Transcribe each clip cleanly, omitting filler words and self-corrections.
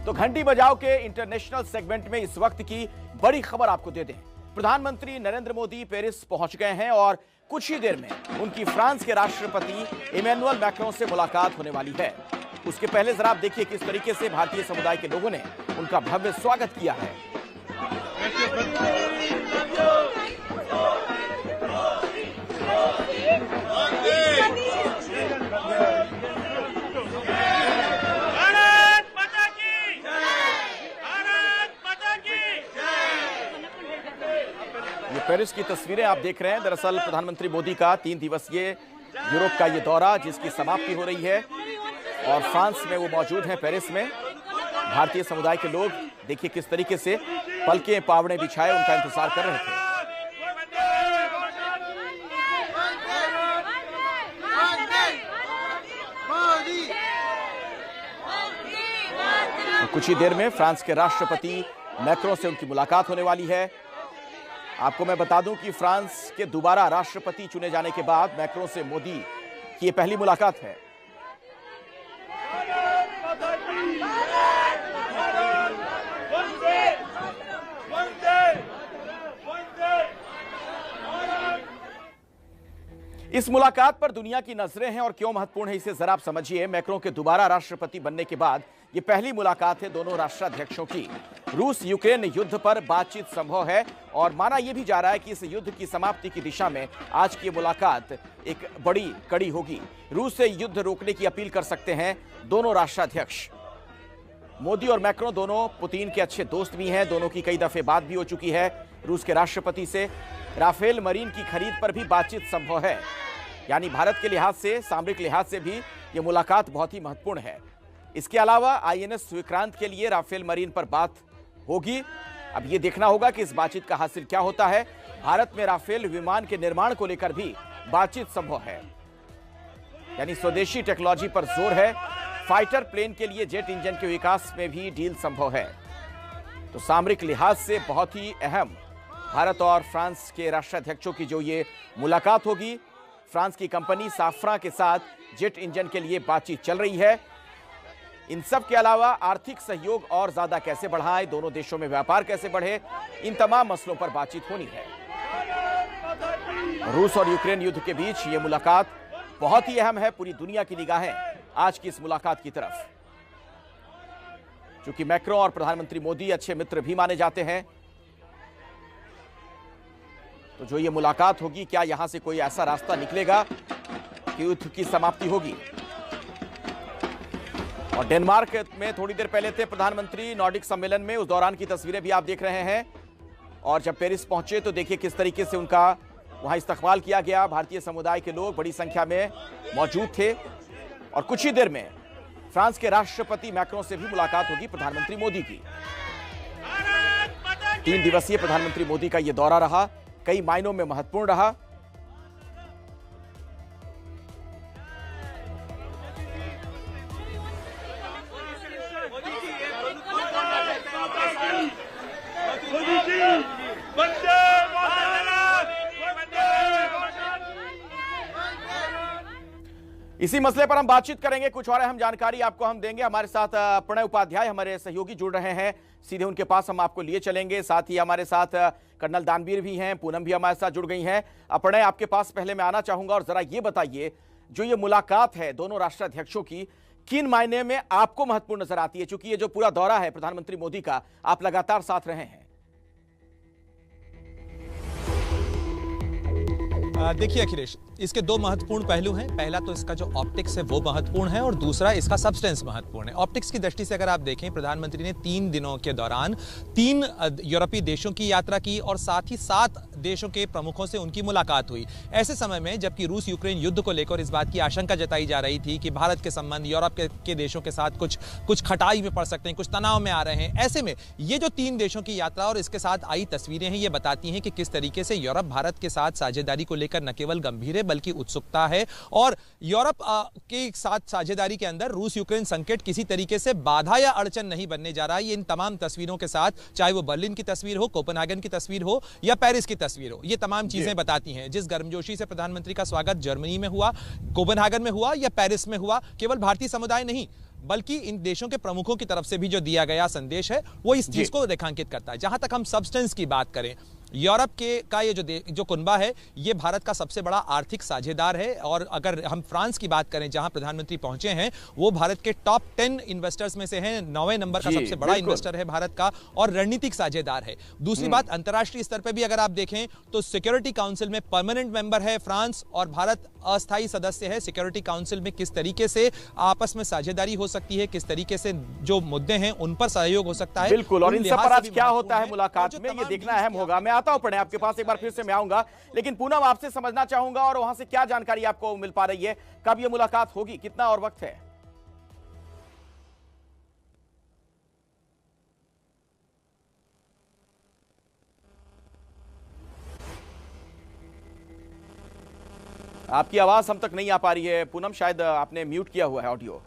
तो घंटी बजाओ के इंटरनेशनल सेगमेंट में इस वक्त की बड़ी खबर आपको दे दें। प्रधानमंत्री नरेंद्र मोदी पेरिस पहुंच गए हैं और कुछ ही देर में उनकी फ्रांस के राष्ट्रपति इमैनुअल मैक्रों से मुलाकात होने वाली है। उसके पहले जरा आप देखिए किस तरीके से भारतीय समुदाय के लोगों ने उनका भव्य स्वागत किया है। ये पेरिस की तस्वीरें आप देख रहे हैं। दरअसल प्रधानमंत्री मोदी का 3 दिवसीय यूरोप का ये दौरा जिसकी समाप्ति हो रही है और फ्रांस में वो मौजूद हैं पेरिस में। भारतीय समुदाय के लोग देखिए किस तरीके से पलकें पावड़े बिछाए उनका इंतजार कर रहे थे। कुछ ही देर में फ्रांस के राष्ट्रपति मैक्रों से उनकी मुलाकात होने वाली है। आपको मैं बता दूं कि फ्रांस के दोबारा राष्ट्रपति चुने जाने के बाद मैक्रों से मोदी की ये पहली मुलाकात है। इस मुलाकात पर दुनिया की नजरें हैं और क्यों महत्वपूर्ण है इसे जरा आप समझिए। मैक्रों के दोबारा राष्ट्रपति बनने के बाद ये पहली मुलाकात है दोनों राष्ट्राध्यक्षों की। रूस यूक्रेन युद्ध पर बातचीत संभव है और माना यह भी जा रहा है कि इस युद्ध की समाप्ति की दिशा में आज की मुलाकात एक बड़ी कड़ी होगी। रूस से युद्ध रोकने की अपील कर सकते हैं दोनों राष्ट्राध्यक्ष। मोदी और मैक्रों दोनों पुतिन के अच्छे दोस्त भी हैं। दोनों की कई दफे बात भी हो चुकी है रूस के राष्ट्रपति से। राफेल मरीन की खरीद पर भी बातचीत संभव है, यानी भारत के लिहाज से, सामरिक लिहाज से भी यह मुलाकात बहुत ही महत्वपूर्ण है। इसके अलावा आईएनएस विक्रांत के लिए राफेल मरीन पर बात होगी। अब यह देखना होगा कि इस बातचीत का हासिल क्या होता है। भारत में राफेल विमान के निर्माण को लेकर भी बातचीत संभव है, यानी स्वदेशी टेक्नोलॉजी पर जोर है। फाइटर प्लेन के लिए जेट इंजन के विकास में भी डील संभव है। तो सामरिक लिहाज से बहुत ही अहम भारत और फ्रांस के राष्ट्राध्यक्षों की जो ये मुलाकात होगी। फ्रांस की कंपनी साफ्रां के साथ जेट इंजन के लिए बातचीत चल रही है। इन सब के अलावा आर्थिक सहयोग और ज्यादा कैसे बढ़ाएं, दोनों देशों में व्यापार कैसे बढ़े, इन तमाम मसलों पर बातचीत होनी है। रूस और यूक्रेन युद्ध के बीच ये मुलाकात बहुत ही अहम है। पूरी दुनिया की निगाहें आज की इस मुलाकात की तरफ। चूंकि मैक्रों और प्रधानमंत्री मोदी अच्छे मित्र भी माने जाते हैं, तो जो ये मुलाकात होगी, क्या यहां से कोई ऐसा रास्ता निकलेगा कि युद्ध की समाप्ति होगी। और डेनमार्क में थोड़ी देर पहले थे प्रधानमंत्री नॉर्डिक सम्मेलन में, उस दौरान की तस्वीरें भी आप देख रहे हैं। और जब पेरिस पहुंचे तो देखिए किस तरीके से उनका वहां इस्तकबाल किया गया। भारतीय समुदाय के लोग बड़ी संख्या में मौजूद थे और कुछ ही देर में फ्रांस के राष्ट्रपति मैक्रों से भी मुलाकात होगी प्रधानमंत्री मोदी की। 3 दिवसीय प्रधानमंत्री मोदी का यह दौरा रहा, कई मायनों में महत्वपूर्ण रहा। इसी मसले पर हम बातचीत करेंगे। कुछ और अहम जानकारी आपको हम देंगे। हमारे साथ प्रणय उपाध्याय हमारे सहयोगी जुड़ रहे हैं, सीधे उनके पास हम आपको लिए चलेंगे। साथ ही हमारे साथ कर्नल दानवीर भी हैं, पूनम भी हमारे साथ जुड़ गई हैं। प्रणय, आपके पास पहले मैं आना चाहूंगा और जरा ये बताइए, जो ये मुलाकात है दोनों राष्ट्राध्यक्षों की, किन मायने में आपको महत्वपूर्ण नजर आती है? चूंकि ये जो पूरा दौरा है प्रधानमंत्री मोदी का, आप लगातार साथ रहे हैं। देखिए अखिलेश, इसके 2 महत्वपूर्ण पहलू हैं। पहला तो इसका जो ऑप्टिक्स है वो महत्वपूर्ण है और दूसरा इसका सब्सटेंस महत्वपूर्ण है। ऑप्टिक्स की दृष्टि से अगर आप देखें, प्रधानमंत्री ने 3 दिनों के दौरान 3 यूरोपीय देशों की यात्रा की और साथ ही 7 देशों के प्रमुखों से उनकी मुलाकात हुई। ऐसे समय में जबकि रूस यूक्रेन युद्ध को लेकर इस बात की आशंका जताई जा रही थी कि भारत के संबंध यूरोप के देशों के साथ कुछ खटाई में पड़ सकते हैं, कुछ तनाव में आ रहे हैं। ऐसे में ये जो 3 देशों की यात्रा और इसके साथ आई तस्वीरें हैं, ये बताती हैं कि किस तरीके से यूरोप भारत के साथ साझेदारी को लेकर न केवल गंभीर है बल्कि उत्सुकता है। और यूरोप के साथ साझेदारी के अंदर रूस यूक्रेन संकट किसी तरीके से बाधा या अड़चन नहीं बनने जा रहा है। ये इन तमाम तस्वीरों के साथ, चाहे वो बर्लिन की तस्वीर हो, कोपेनहेगन की तस्वीर हो या पेरिस की तस्वीर हो, ये तमाम चीजें बताती हैं। जिस गर्मजोशी से प्रधानमंत्री का स्वागत जर्मनी में हुआ, कोपेनहेगन में हुआ या पेरिस में हुआ, केवल भारतीय समुदाय नहीं, बल्कि इन देशों के प्रमुखों की तरफ से भी जो दिया गया संदेश है वो इस चीज को रेखांकित करता है। जहां तक हम सब्सटेंस की बात करें, यूरोप का ये जो कुनबा है ये भारत का सबसे बड़ा आर्थिक साझेदार है। और अगर हम फ्रांस की बात करें जहां प्रधानमंत्री पहुंचे हैं, वो भारत के टॉप 10 इन्वेस्टर्स में से हैं, 9वें नंबर का सबसे बड़ा इन्वेस्टर है भारत का और रणनीतिक साझेदार है। दूसरी बात, अंतर्राष्ट्रीय स्तर पर भी अगर आप देखें तो सिक्योरिटी काउंसिल में परमानेंट मेंबर है फ्रांस और भारत अस्थायी सदस्य है। सिक्योरिटी काउंसिल में किस तरीके से आपस में साझेदारी हो सकती है, किस तरीके से जो मुद्दे हैं उन पर सहयोग हो सकता है, बिल्कुल। और इन सब पर आज क्या होता है मुलाकात में, ये देखना अहम होगा। मैं आता हूं प्रणय आपके पास, एक बार फिर से मैं आऊंगा, लेकिन पूनम आपसे समझना चाहूंगा और वहां से क्या जानकारी आपको मिल पा रही है, कब ये मुलाकात होगी, कितना और वक्त है? आपकी आवाज हम तक नहीं आ पा रही है पूनम, शायद आपने म्यूट किया हुआ है ऑडियो।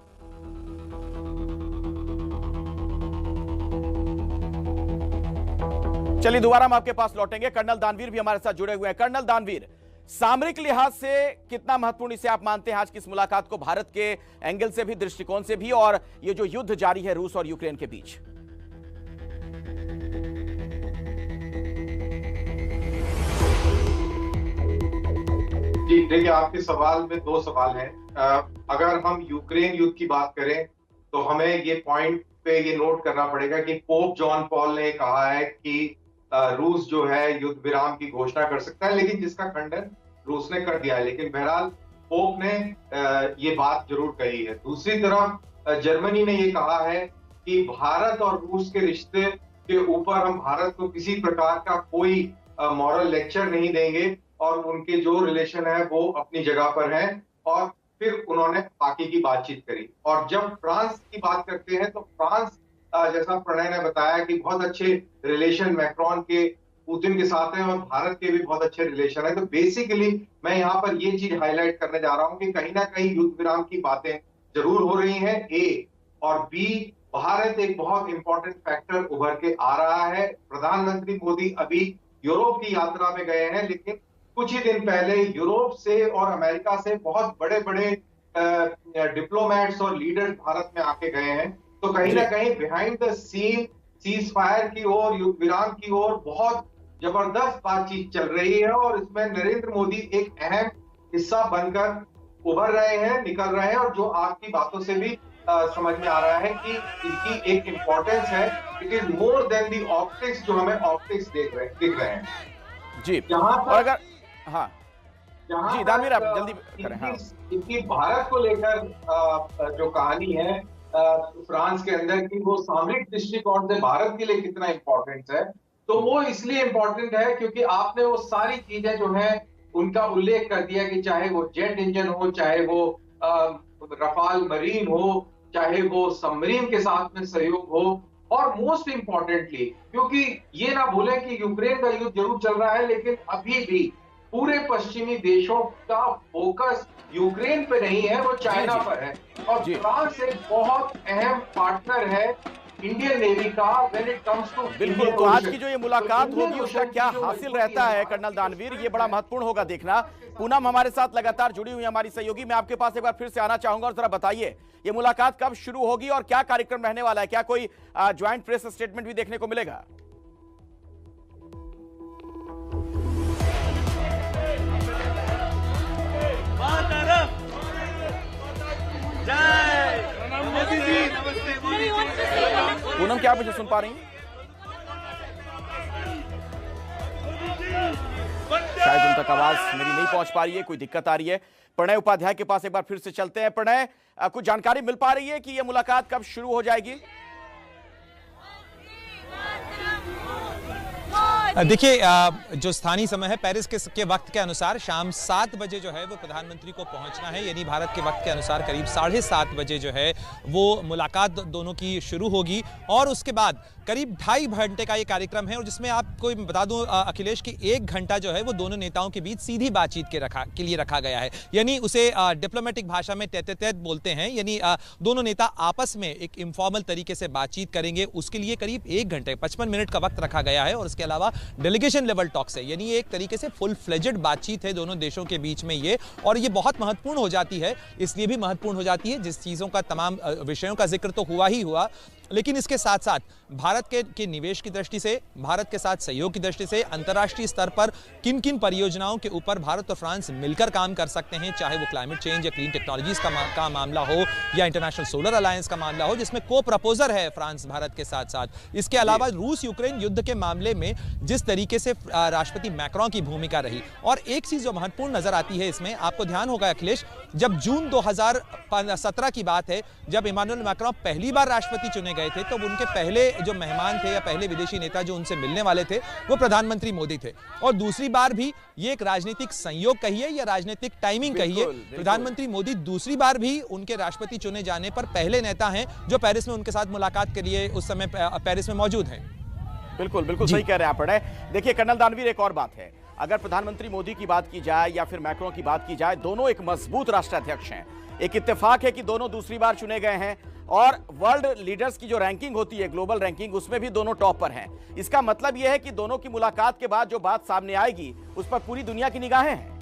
चलिए दोबारा हम आपके पास लौटेंगे। कर्नल दानवीर भी हमारे साथ जुड़े हुए हैं। कर्नल दानवीर, सामरिक लिहाज से कितना महत्वपूर्ण इसे आप मानते हैं आज की इस मुलाकात को, भारत के एंगल से भी, दृष्टिकोण से भी, और ये जो युद्ध जारी है रूस और यूक्रेन के बीच? जी देखिए, आपके सवाल में दो सवाल हैं। अगर हम यूक्रेन युद्ध की बात करें तो हमें ये पॉइंट पे ये नोट करना पड़ेगा कि पोप जॉन पॉल ने कहा है कि रूस जो है युद्ध विराम की घोषणा कर सकता है, लेकिन जिसका खंडन रूस ने कर दिया है। लेकिन बहरहाल पोप ने ये बात जरूर कही है। दूसरी तरफ जर्मनी ने ये कहा है कि भारत और रूस के रिश्ते के ऊपर हम भारत को किसी प्रकार का कोई मॉरल लेक्चर नहीं देंगे और उनके जो रिलेशन है वो अपनी जगह पर है। और फिर उन्होंने बाकी की बातचीत करी। और जब फ्रांस की बात करते हैं तो फ्रांस, जैसा प्रणय ने बताया कि बहुत अच्छे रिलेशन मैक्रोन के पुतिन के साथ हैं और भारत के भी बहुत अच्छे रिलेशन है। तो बेसिकली मैं यहाँ पर ये चीज हाईलाइट करने जा रहा हूँ कि कहीं ना कहीं युद्ध विराम की बातें जरूर हो रही हैं, ए, और बी, भारत एक बहुत इंपॉर्टेंट फैक्टर उभर के आ रहा है। प्रधानमंत्री मोदी अभी यूरोप की यात्रा में गए हैं, लेकिन कुछ ही दिन पहले यूरोप से और अमेरिका से बहुत बड़े बड़े डिप्लोमेट्स और लीडर्स भारत में आके गए हैं। तो कहीं ना कहीं behind the scene ceasefire की ओर, युद्ध विराम की ओर बहुत जबरदस्त बातचीत चल रही है और इसमें नरेंद्र मोदी एक अहम हिस्सा बनकर उभर रहे हैं, निकल रहे हैं। और जो आपकी बातों से भी समझ में आ रहा है कि इनकी एक इंपॉर्टेंस है। It is more than the optics, जो हमें ऑप्टिक्स दिख रहे हैं जी। और अगर हाँ जी दानवीर आप जल्दी करें। हाँ, इनकी भारत को लेकर जो कहानी है फ्रांस के अंदर की, वो सामरिक दृष्टिकोण से भारत के लिए कितना इंपॉर्टेंट है, तो वो इसलिए इंपॉर्टेंट है क्योंकि आपने वो सारी चीजें जो है उनका उल्लेख कर दिया कि चाहे वो जेट इंजन हो, चाहे वो रफाल मरीन हो, चाहे वो सबमरीन के साथ में सहयोग हो, और मोस्ट इंपॉर्टेंटली क्योंकि ये ना भूलें कि यूक्रेन का युद्ध जरूर चल रहा है, लेकिन अभी भी पूरे पश्चिमी देशों का फोकस यूक्रेन पे नहीं है, वो चाइना पर है। और फ्रांस एक बहुत अहम पार्टनर है इंडियन नेवी का व्हेन इट कम्स टू। बिल्कुल। तो आज की जो ये मुलाकात होगी उसका क्या हासिल रहता है कर्नल दानवीर, ये बड़ा महत्वपूर्ण होगा देखना। पूनम हमारे साथ लगातार जुड़ी हुई हमारी सहयोगी, मैं आपके पास एक बार फिर से आना चाहूंगा और जरा बताइए ये मुलाकात कब शुरू होगी और क्या कार्यक्रम रहने वाला है, क्या कोई ज्वाइंट प्रेस स्टेटमेंट भी देखने को मिलेगा? पूनम क्या आप मुझे सुन पा रही हैं? शायद उन तक आवाज मेरी नहीं पहुंच पा रही है, कोई दिक्कत आ रही है। प्रणय उपाध्याय के पास एक बार फिर से चलते हैं। प्रणय, कुछ जानकारी मिल पा रही है कि यह मुलाकात कब शुरू हो जाएगी? देखिए, जो स्थानीय समय है पेरिस के वक्त के अनुसार शाम 7 बजे जो है वो प्रधानमंत्री को पहुंचना है, यानी भारत के वक्त के अनुसार करीब 7:30 बजे जो है वो मुलाकात दोनों की शुरू होगी। और उसके बाद करीब 2.5 घंटे का ये कार्यक्रम है और जिसमें आपको बता दूं अखिलेश की 1 घंटा जो है वो दोनों नेताओं के बीच सीधी बातचीत के लिए रखा गया है, यानी उसे डिप्लोमेटिक भाषा में तैत बोलते हैं, यानी दोनों नेता आपस में एक इनफॉर्मल तरीके से बातचीत करेंगे। उसके लिए करीब 1 घंटे 55 मिनट का वक्त रखा गया है और उसके अलावा डेलीगेशन लेवल टॉक्स है, यानी एक तरीके से फुल फ्लेजेड बातचीत है दोनों देशों के बीच में ये, और ये बहुत महत्वपूर्ण हो जाती है। इसलिए भी महत्वपूर्ण हो जाती है जिस चीज़ों का तमाम विषयों का जिक्र तो हुआ ही हुआ, लेकिन इसके साथ साथ भारत के निवेश की दृष्टि से, भारत के साथ सहयोग की दृष्टि से अंतर्राष्ट्रीय स्तर पर किन किन परियोजनाओं के ऊपर भारत और फ्रांस मिलकर काम कर सकते हैं, चाहे वो क्लाइमेट चेंज या क्लीन टेक्नोलॉजीज का मामला हो या इंटरनेशनल सोलर अलायंस का मामला हो, जिसमें को प्रपोजर है फ्रांस भारत के साथ साथ। इसके अलावा रूस यूक्रेन युद्ध के मामले में जिस तरीके से राष्ट्रपति मैक्रों की भूमिका रही, और एक चीज जो महत्वपूर्ण नजर आती है इसमें, आपको ध्यान होगा अखिलेश, जब जून 2017 की बात है, जब इमानुएल मैक्रों पहली बार राष्ट्रपति चुने गए थे, तो उनके पहले जो मेहमान थे या पहले विदेशी नेता जो उनसे मिलने वाले थे वो प्रधानमंत्री मोदी थे। और दूसरी बार भी ये एक राजनीतिक संयोग कहिए या राजनीतिक टाइमिंग कहिए, प्रधानमंत्री मोदी दूसरी बार भी उनके राष्ट्रपति चुने जाने पर पहले नेता हैं जो पेरिस में उनके साथ मुलाकात के लिए उस समय पेरिस में मौजूद हैं। बिल्कुल बिल्कुल सही कह रहे हैं आप पढ़े। देखिए कर्नल दानवीर, एक और बात है, अगर प्रधानमंत्री मोदी की बात की जाए या फिर मैक्रों की बात की जाए, दोनों एक मजबूत राष्ट्राध्यक्ष हैं। एक इत्तेफाक है कि दोनों दूसरी बार चुने गए हैं, और वर्ल्ड लीडर्स की जो रैंकिंग होती है, ग्लोबल रैंकिंग, उसमें भी दोनों टॉप पर हैं। इसका मतलब यह है कि दोनों की मुलाकात के बाद जो बात सामने आएगी उस पर पूरी दुनिया की निगाहें हैं।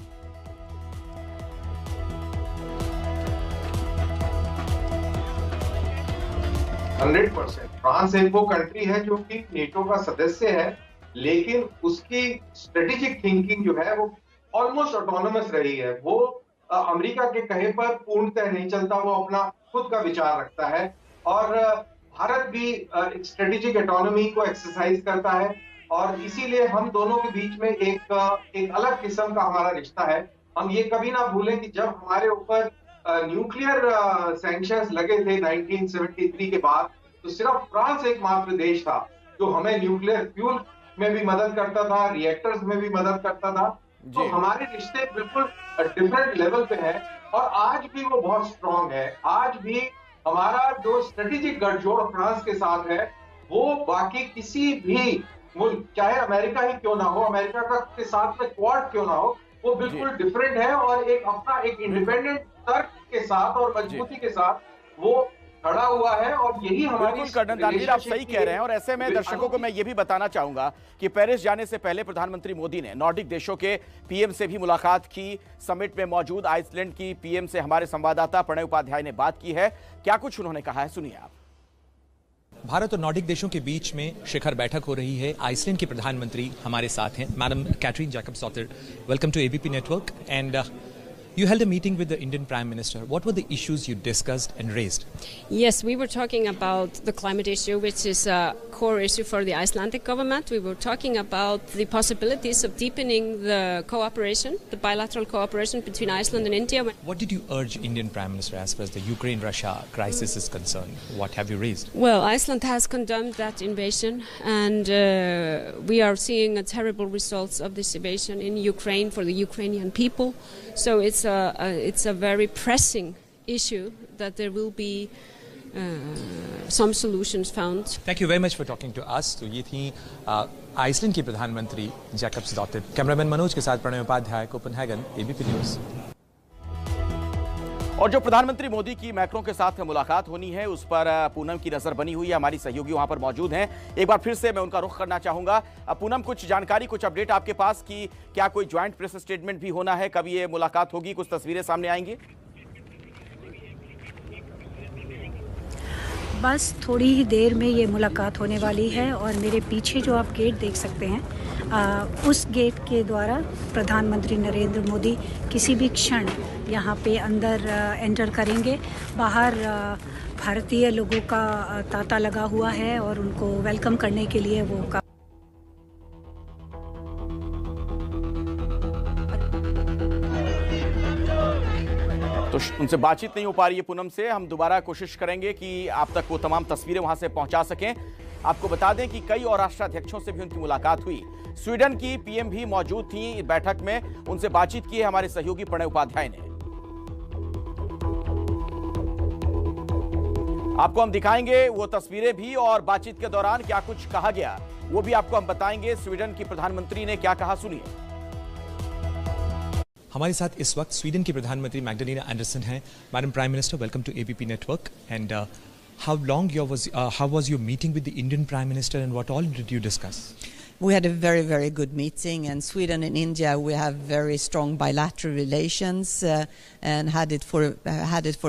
100%। फ्रांस एक वो कंट्री है जो कि नेटो का सदस्य है, लेकिन उसकी स्ट्रेटेजिक थिंकिंग जो है वो ऑलमोस्ट ऑटोनोमस रही है। वो अमेरिका के कहे पर पूर्णतः नहीं चलता, वो अपना खुद का विचार रखता है। और भारत भी स्ट्रेटेजिक ऑटोनॉमी को एक्सरसाइज करता है, और इसीलिए हम दोनों के बीच में एक अलग किस्म का हमारा रिश्ता है। हम ये कभी ना भूलें कि जब हमारे ऊपर न्यूक्लियर सैंक्शंस लगे थे 1973 के बाद, तो सिर्फ फ्रांस एकमात्र देश था जो हमें न्यूक्लियर फ्यूल में भी मदद करता था, रिएक्टर्स में भी मदद करता था। तो हमारे रिश्ते बिल्कुल डिफरेंट लेवल पे हैं, और आज भी वो बहुत स्ट्रांग है। आज भी हमारा जो स्ट्रेटेजिक गठजोड़ फ्रांस के साथ है, वो बाकी किसी भी मुल्क, चाहे अमेरिका ही क्यों ना हो, अमेरिका के साथ में क्वाड क्यों ना हो, वो बिल्कुल डिफरेंट है, और एक अपना एक इंडिपेंडेंट तर्क के साथ और मजबूती के साथ वो खड़ा हुआ है। और यही हमारी कर्नल दानवीर, आप सही कह रहे हैं। और ऐसे में दर्शकों को मैं ये भी बताना चाहूंगा कि पेरिस जाने से पहले प्रधानमंत्री मोदी ने नॉर्डिक देशों के पीएम से भी मुलाकात की। समिट में मौजूद आइसलैंड की पीएम से हमारे संवाददाता प्रणय उपाध्याय ने बात की है। क्या कुछ उन्होंने कहा है, सुनिए आप। भारत और नॉर्डिक देशों के बीच में शिखर बैठक हो रही है। आइसलैंड की प्रधानमंत्री हमारे साथ हैं, madam Katrin Jakobsdottir. Welcome to ABP network. And you held a meeting with the Indian Prime Minister. What were the issues you discussed and raised? Yes, we were talking about the climate issue, which is a core issue for the Icelandic government. We were talking about the possibilities of deepening the cooperation, the bilateral cooperation between Iceland and India. What did you urge Indian Prime Minister as far as the Ukraine-Russia crisis is concerned? What have you raised? Well, Iceland has condemned that invasion, and we are seeing a terrible results of this invasion in Ukraine for the Ukrainian people. So it's a very pressing issue that there will be some solutions found. Thank you very much for talking to us. तो ये थी Iceland की प्रधानमंत्री जैकब्सडॉटर। Cameraman Manoj के साथ Pranay Upadhyay, Copenhagen, ABP news. और जो प्रधानमंत्री मोदी की मैक्रों के साथ मुलाकात होनी है, उस पर पूनम की नजर बनी हुई है। हमारी सहयोगी वहां पर मौजूद हैं। एक बार फिर से मैं उनका रुख करना चाहूंगा। पूनम, कुछ जानकारी, कुछ अपडेट आपके पास कि क्या कोई ज्वाइंट प्रेस स्टेटमेंट भी होना है, कब ये मुलाकात होगी, कुछ तस्वीरें सामने आएंगी? बस थोड़ी ही देर में ये मुलाकात होने वाली है, और मेरे पीछे जो आप गेट देख सकते हैं, उस गेट के द्वारा प्रधानमंत्री नरेंद्र मोदी किसी भी क्षण यहाँ पे अंदर एंटर करेंगे। बाहर भारतीय लोगों का तांता लगा हुआ है, और उनको वेलकम करने के लिए वो तो उनसे बातचीत नहीं हो पा रही है पूनम से। हम दोबारा कोशिश करेंगे कि आप तक वो तमाम तस्वीरें वहां से पहुंचा सकें। आपको बता दें कि कई और राष्ट्राध्यक्षों से भी उनकी मुलाकात हुई। स्वीडन की पीएम भी मौजूद थी बैठक में, उनसे बातचीत की है हमारे सहयोगी प्रणय उपाध्याय ने। आपको हम दिखाएंगे वो तस्वीरें भी, और बातचीत के दौरान क्या कुछ कहा गया वो भी आपको हम बताएंगे। स्वीडन की प्रधानमंत्री ने क्या कहा, सुनिए। हमारे साथ इस वक्त स्वीडन की प्रधानमंत्री मैग्डलेना एंडरसन हैं। Madam prime minister, welcome to ABP network. And how was your meeting with the Indian Prime Minister, and what all did you discuss? We had a very, very good meeting, and Sweden and India, we have very strong bilateral relations and had it for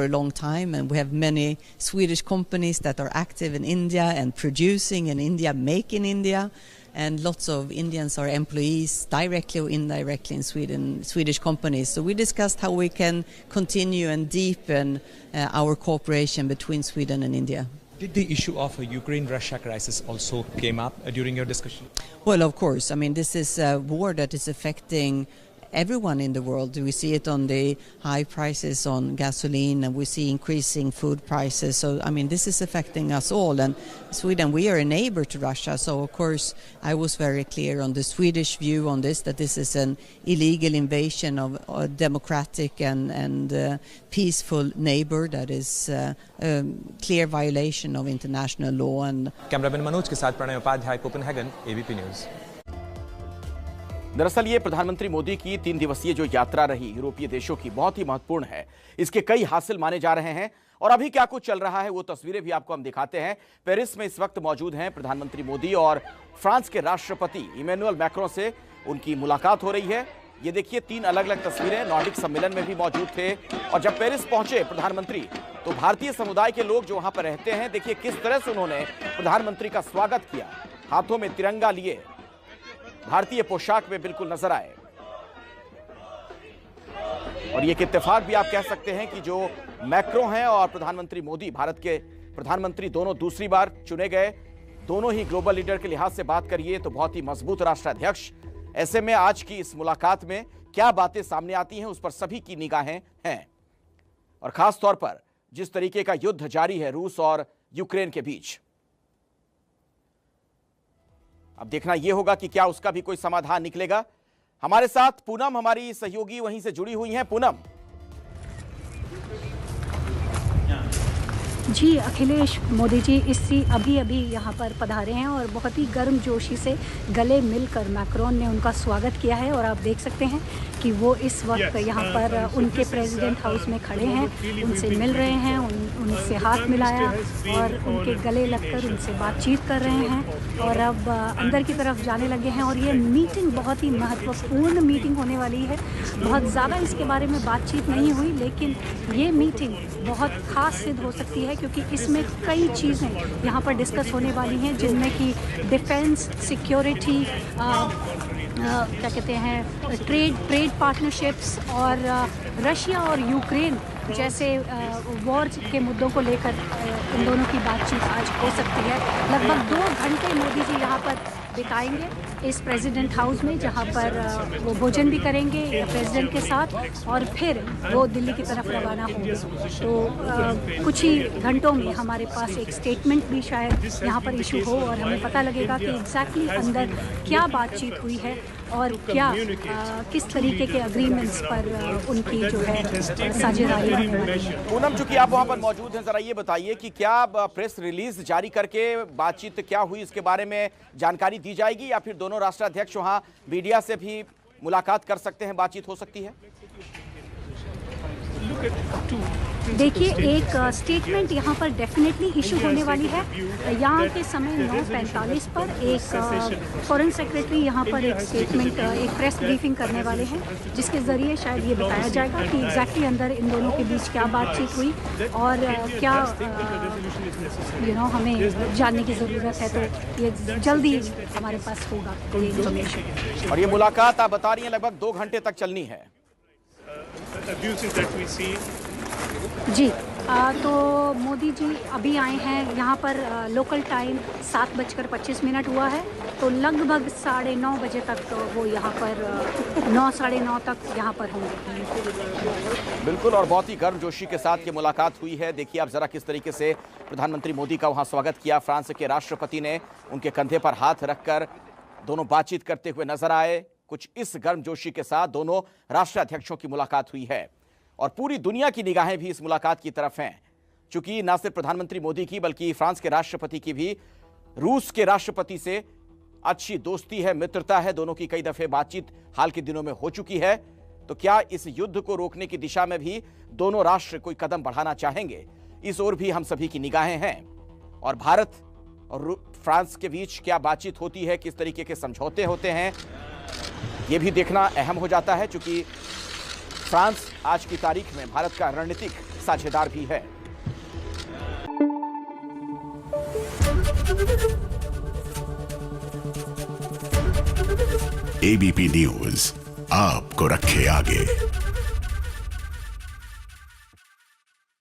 a long time. And we have many Swedish companies that are active in India and producing in India, make in India, and lots of Indians are employees directly or indirectly in Swedish companies. So we discussed how we can continue and deepen our cooperation between Sweden and India. Did the issue of a Ukraine-Russia crisis also came up during your discussion? Well, of course. I mean, this is a war that is affecting everyone in the world. We see it on the high prices on gasoline, and we see increasing food prices. So, I mean, this is affecting us all. And Sweden, we are a neighbor to Russia. So, of course, I was very clear on the Swedish view on this, that this is an illegal invasion of a democratic and peaceful neighbor that is a clear violation of international law. And cameraman Manoj के साथ Pranay Upadhyay, Copenhagen, ABP news. दरअसल ये प्रधानमंत्री मोदी की 3 दिवसीय जो यात्रा रही यूरोपीय देशों की, बहुत ही महत्वपूर्ण है। इसके कई हासिल माने जा रहे हैं और अभी क्या कुछ चल रहा है वो तस्वीरें भी आपको हम दिखाते हैं। पेरिस में इस वक्त मौजूद हैं प्रधानमंत्री मोदी और फ्रांस के राष्ट्रपति इमैनुअल मैक्रों से उनकी मुलाकात हो रही है। ये देखिए 3 अलग-अलग तस्वीरें। नॉर्डिक सम्मेलन में भी मौजूद थे और जब पेरिस पहुंचे प्रधानमंत्री तो भारतीय समुदाय के लोग जो वहां पर रहते हैं, देखिए किस तरह से उन्होंने प्रधानमंत्री का स्वागत किया। हाथों में तिरंगा लिए, भारतीय पोशाक में बिल्कुल नजर आए। और ये एक इत्तेफाक भी आप कह सकते हैं कि जो मैक्रो हैं और प्रधानमंत्री मोदी, भारत के प्रधानमंत्री दोनों दूसरी बार चुने गए, दोनों ही ग्लोबल लीडर के लिहाज से बात करिए तो बहुत ही मजबूत राष्ट्राध्यक्ष। ऐसे में आज की इस मुलाकात में क्या बातें सामने आती हैं उस पर सभी की निगाहें हैं, और खास तौर पर जिस तरीके का युद्ध जारी है रूस और यूक्रेन के बीच। अब देखना यह होगा कि क्या उसका भी कोई समाधान निकलेगा। हमारे साथ पूनम, हमारी सहयोगी, वहीं से जुड़ी हुई हैं। पूनम जी, अखिलेश, मोदी जी अभी यहाँ पर पधारे हैं और बहुत ही गर्मजोशी से गले मिलकर मैक्रोन ने उनका स्वागत किया है। और आप देख सकते हैं कि वो इस वक्त यहाँ पर उनके प्रेसिडेंट हाउस में खड़े हैं, उनसे मिल रहे हैं, उनसे हाथ मिलाया और उनके गले लगकर उनसे बातचीत कर रहे हैं और अब अंदर की तरफ जाने लगे हैं। और ये मीटिंग बहुत ही महत्वपूर्ण मीटिंग होने वाली है। बहुत ज़्यादा इसके बारे में बातचीत नहीं हुई, लेकिन ये मीटिंग बहुत ख़ास सिद्ध हो सकती है क्योंकि इसमें कई चीज़ें यहाँ पर डिस्कस होने वाली हैं, जिनमें कि डिफेंस, सिक्योरिटी, क्या कहते हैं, ट्रेड पार्टनरशिप्स और रशिया और यूक्रेन जैसे वॉर के मुद्दों को लेकर इन दोनों की बातचीत आज हो सकती है। लगभग 2 घंटे मोदी जी यहाँ पर बिताएंगे इस प्रेसिडेंट हाउस में, जहाँ पर वो भोजन भी करेंगे प्रेसिडेंट के साथ और फिर वो दिल्ली की तरफ रवाना होंगे। तो कुछ ही घंटों में हमारे पास एक स्टेटमेंट भी शायद यहाँ पर इशू हो और हमें पता लगेगा कि एग्जैक्टली अंदर क्या बातचीत हुई है और क्या किस तरीके के अग्रीमेंट्स पर उनकी जो है साझेदारी होने वाली है। पूनम, चूंकि आप वहां पर मौजूद हैं, जरा ये बताइए कि क्या प्रेस रिलीज जारी करके बातचीत क्या हुई इसके बारे में जानकारी दी जाएगी या फिर दोनों राष्ट्राध्यक्ष वहां मीडिया से भी मुलाकात कर सकते हैं, बातचीत हो सकती है? देखिए, एक स्टेटमेंट यहाँ पर डेफिनेटली इशू होने वाली है। यहाँ के समय 9:45 पर एक फॉरेन सेक्रेटरी यहाँ पर एक स्टेटमेंट, एक प्रेस ब्रीफिंग करने वाले हैं, जिसके ज़रिए शायद ये बताया जाएगा कि एग्जैक्टली अंदर इन दोनों के बीच क्या बातचीत हुई और क्या हमें जानने की ज़रूरत है। तो ये जल्दी हमारे पास होगा ये इन्फॉर्मेशन। और ये मुलाकात आप बता रही हैं लगभग 2 घंटे तक चलनी है। जी, तो मोदी जी अभी आए हैं यहाँ पर, लोकल टाइम 7:25 हुआ है, तो लगभग 9:30 बजे तक वो यहाँ पर 9 साढ़े 9 तक यहाँ पर होंगे। बिल्कुल, और बहुत ही गर्मजोशी के साथ ये मुलाकात हुई है। देखिए आप जरा किस तरीके से प्रधानमंत्री मोदी का वहाँ स्वागत किया। फ्रांस के राष्ट्रपति ने उनके कंधे पर हाथ रखकर दोनों बातचीत करते हुए नजर आए। कुछ इस गर्मजोशी के साथ दोनों राष्ट्राध्यक्षों की मुलाकात हुई है और पूरी दुनिया की निगाहें भी इस मुलाकात की तरफ हैं, क्योंकि न सिर्फ प्रधानमंत्री मोदी की बल्कि फ्रांस के राष्ट्रपति की भी रूस के राष्ट्रपति से अच्छी दोस्ती है, मित्रता है। दोनों की कई दफे बातचीत हाल के दिनों में हो चुकी है। तो क्या इस युद्ध को रोकने की दिशा में भी दोनों राष्ट्र कोई कदम बढ़ाना चाहेंगे, इस ओर भी हम सभी की निगाहें हैं। और भारत और फ्रांस के बीच क्या बातचीत होती है, किस तरीके के समझौते होते हैं, ये भी देखना अहम हो जाता है, क्योंकि फ्रांस आज की तारीख में भारत का रणनीतिक साझेदार भी है। एबीपी न्यूज आपको रखे आगे।